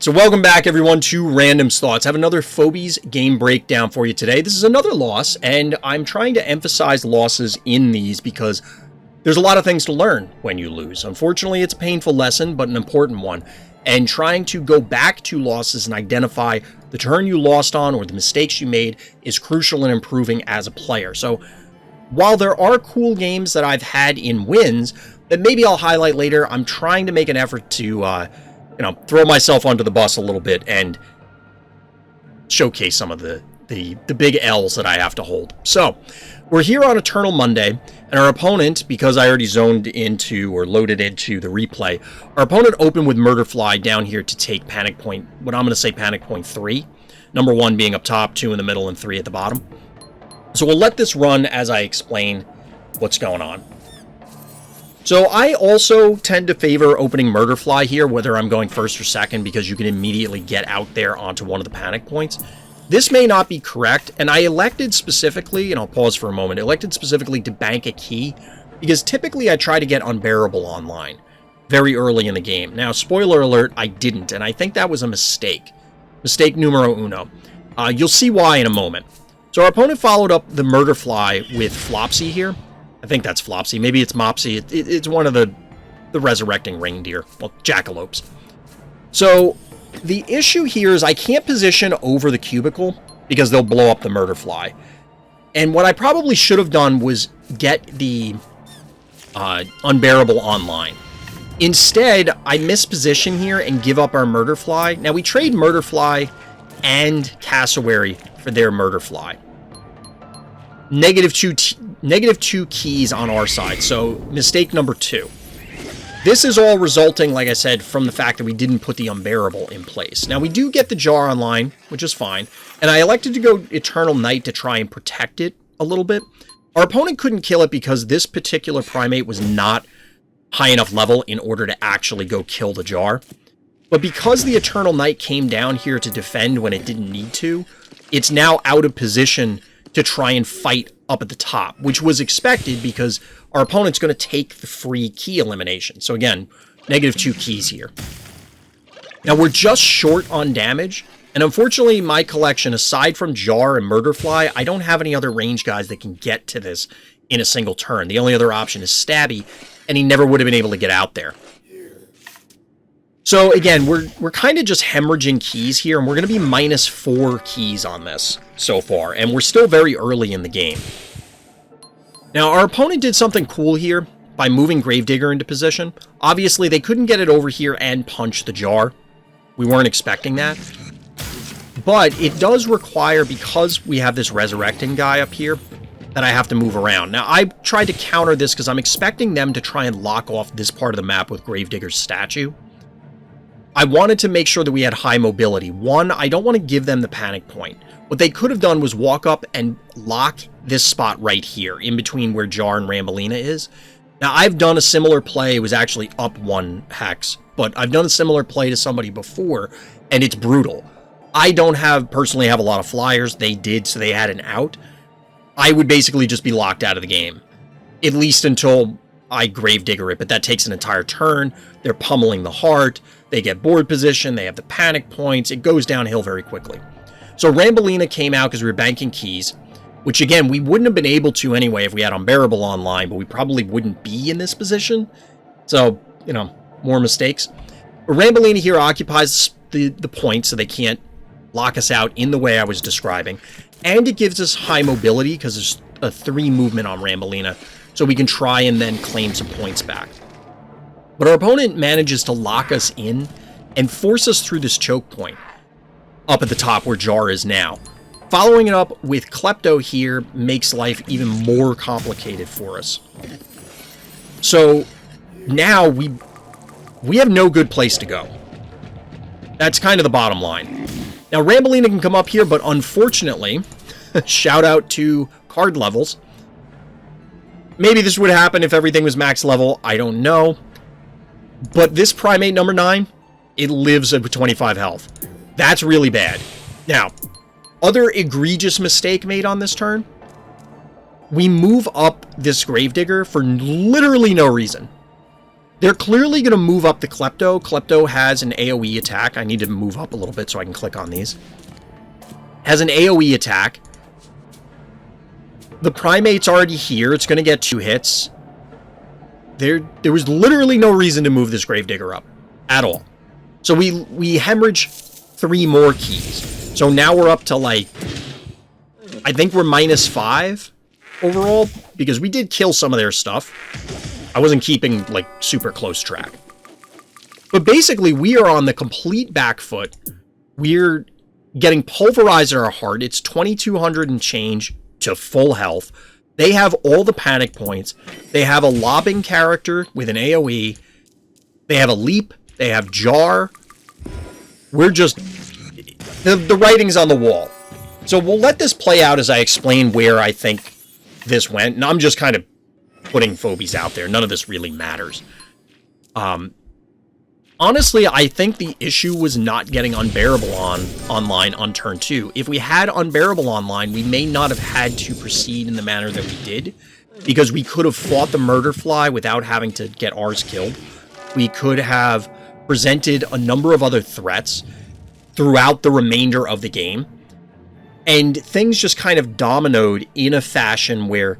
So welcome back, everyone, to Random's Thoughts. I have another Phobies game breakdown for you today. This is another loss, and I'm trying to emphasize losses in these because there's a lot of things to learn when you lose. Unfortunately, it's a painful lesson, but an important one. And trying to go back to losses and identify the turn you lost on or the mistakes you made is crucial in improving as a player. So while there are cool games that I've had in wins that maybe I'll highlight later, I'm trying to make an effort to throw myself onto the bus a little bit and showcase some of the big L's that I have to hold. So, we're here on Eternal Monday, and our opponent, because I already zoned into or loaded into the replay, our opponent opened with Murderfly down here to take Panic Point, what I'm going to say Panic Point 3. Number 1 being up top, 2 in the middle, and 3 at the bottom. So we'll let this run as I explain what's going on. So I also tend to favor opening Murderfly here, whether I'm going first or second, because you can immediately get out there onto one of the panic points. This may not be correct, and I elected specifically, and I'll pause for a moment, elected specifically to bank a key, because typically I try to get Unbearable online very early in the game. Now, spoiler alert, I didn't, and I think that was a mistake. Mistake numero uno. You'll see why in a moment. So our opponent followed up the Murderfly with Flopsy here. I think that's Flopsy. Maybe it's Mopsy. It's one of the resurrecting reindeer. Well, jackalopes. So the issue here is I can't position over the cubicle because they'll blow up the Murderfly. And what I probably should have done was get the Unbearable online. Instead, I misposition here and give up our Murderfly. Now, we trade Murderfly and Cassowary for their Murderfly. Negative 2 keys on our side, so mistake number 2. This is all resulting, like I said, from the fact that we didn't put the Unbearable in place. Now, we do get the jar online, which is fine, and I elected to go Eternal Night to try and protect it a little bit. Our opponent couldn't kill it because this particular primate was not high enough level in order to actually go kill the jar. But because the Eternal Night came down here to defend when it didn't need to, it's now out of position to try and fight up at the top, which was expected because our opponent's going to take the free key elimination. So again, negative 2 keys here. Now we're just short on damage, and unfortunately my collection, aside from Jar and Murderfly, I don't have any other range guys that can get to this in a single turn. The only other option is Stabby, and he never would have been able to get out there. So again, we're kind of just hemorrhaging keys here, and we're going to be minus 4 keys on this so far, and we're still very early in the game. Now, our opponent did something cool here by moving Gravedigger into position. Obviously, they couldn't get it over here and punch the jar. We weren't expecting that. But it does require, because we have this resurrecting guy up here, that I have to move around. Now, I tried to counter this because I'm expecting them to try and lock off this part of the map with Gravedigger's statue. I wanted to make sure that we had high mobility. One, I don't want to give them the panic point. What they could have done was walk up and lock this spot right here, in between where Jar and Rambolina is. Now, I've done a similar play. It was actually up 1 hex, but I've done a similar play to somebody before, and it's brutal. I don't personally have a lot of flyers. They did, so they had an out. I would basically just be locked out of the game, at least until I Gravedigger it, but that takes an entire turn. They're pummeling the heart. They get board position. They have the panic points. It goes downhill very quickly. So Rambolina came out because we were banking keys, which again, we wouldn't have been able to anyway if we had Unbearable online, but we probably wouldn't be in this position. So, more mistakes. But Rambolina here occupies the point, so they can't lock us out in the way I was describing. And it gives us high mobility because there's a 3 movement on Rambolina, so we can try and then claim some points back. But our opponent manages to lock us in and force us through this choke point up at the top where Jar is now. Following it up with Klepto here makes life even more complicated for us. So now we have no good place to go. That's kind of the bottom line. Now Rambolina can come up here, but unfortunately, shout out to card levels. Maybe this would happen if everything was max level, I don't know. But this primate number 9, it lives at 25 health. That's really bad. Now, other egregious mistake made on this turn. We move up this Gravedigger for literally no reason. They're clearly going to move up the Klepto. Klepto has an AoE attack. I need to move up a little bit so I can click on these. Has an AoE attack. The Primate's already here. It's going to get 2 hits. There was literally no reason to move this Gravedigger up at all. So we hemorrhage 3 more keys. So now we're up to, like, I think we're -5 overall, because we did kill some of their stuff. I wasn't keeping, like, super close track. But basically, we are on the complete back foot. We're getting pulverized at our heart. It's 2,200 and change to full health. They have all the panic points. They have a lobbing character with an AoE. They have a leap. They have jar. We're just... The writing's on the wall. So we'll let this play out as I explain where I think this went. And I'm just kind of putting Phobies out there. None of this really matters. Honestly, I think the issue was not getting Unbearable online on turn 2. If we had Unbearable online, we may not have had to proceed in the manner that we did, because we could have fought the Murderfly without having to get ours killed. We could have presented a number of other threats throughout the remainder of the game, and things just kind of dominoed in a fashion where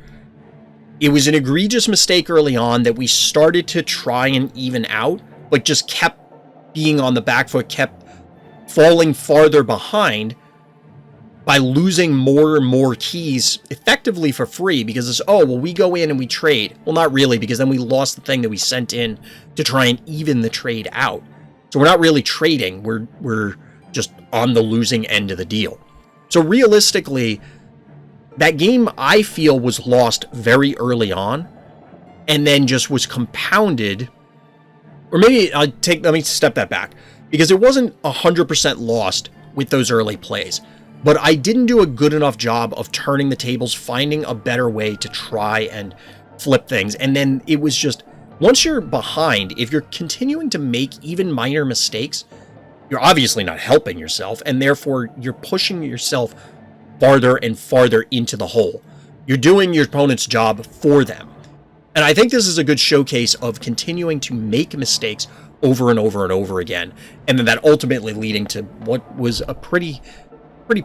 it was an egregious mistake early on that we started to try and even out, but just kept being on the back foot, kept falling farther behind by losing more and more keys effectively for free, because it's, oh, well, we go in and we trade. Well, not really, because then we lost the thing that we sent in to try and even the trade out. So we're not really trading. We're just on the losing end of the deal. So realistically, that game, I feel, was lost very early on, and then just was compounded. Or maybe let me step that back, because it wasn't 100% lost with those early plays, but I didn't do a good enough job of turning the tables, finding a better way to try and flip things. And then it was just, once you're behind, if you're continuing to make even minor mistakes, you're obviously not helping yourself, and therefore you're pushing yourself farther and farther into the hole. You're doing your opponent's job for them. And I think this is a good showcase of continuing to make mistakes over and over and over again, and then that ultimately leading to what was a pretty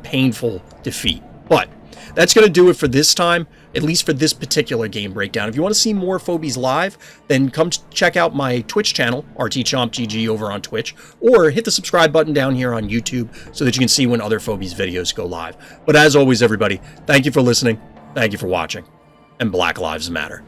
painful defeat. But that's going to do it for this time, at least for this particular game breakdown. If you want to see more Phobies live, then come check out my Twitch channel, RTChompGG over on Twitch, or hit the subscribe button down here on YouTube so that you can see when other Phobies videos go live. But as always, everybody, thank you for listening, thank you for watching, and Black Lives Matter.